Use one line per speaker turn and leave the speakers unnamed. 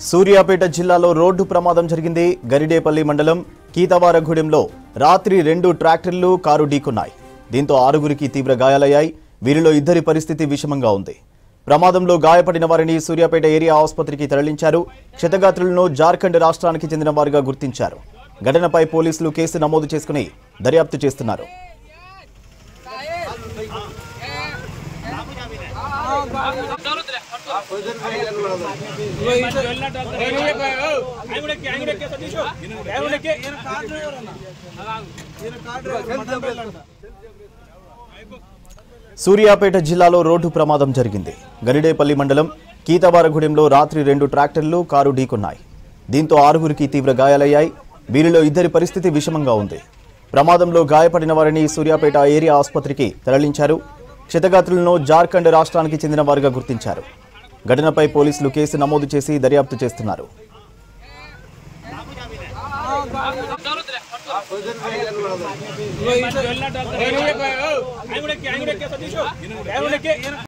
సూర్యాపేట జిల్లాలో రోడ్డు ప్రమాదం జరిగింది. గరిడేపల్లి మండలం కీతవారగూడెంలో రాత్రి 2 ట్రాక్టర్లు కారు ఢీకొన్నాయి. దీంతో 6గురికి తీవ్ర గాయాలయ్యాయి. వీరిలో 2 పరిస్థితి విషమంగా ఉంది. ప్రమాదంలో గాయపడిన వారిని సూర్యాపేట ఏరియా ఆసుపత్రికి తరలించారు. క్షతగాత్రులను జార్ఖండ్ రాష్ట్రానికి చెందిన వారిగా గుర్తించారు. ఘటనపై పోలీసులు కేసు నమోదు చేసుకుని దర్యాప్తు చేస్తున్నారు. సూర్యాపేట జిల్లాలో రోడ్డు ప్రమాదం జరిగింది. గరిడేపల్లి మండలం కీతవారగూడెంలో రాత్రి 2 ట్రాక్టర్లు కారు ఢీకొన్నాయి. దీంతో 6గురికి తీవ్ర గాయాలయ్యాయి. వీరిలో 2 పరిస్థితి విషమంగా ఉంది. ప్రమాదంలో గాయపడిన వారిని సూర్యాపేట ఏరియా ఆసుపత్రికి తరలించారు. క్షతగాత్రులను జార్ఖండ్ రాష్ట్రానికి చెందిన వారిగా గుర్తించారు. ఘటనపై పోలీసులు కేసు నమోదు చేసి దర్యాప్తు చేస్తున్నారు.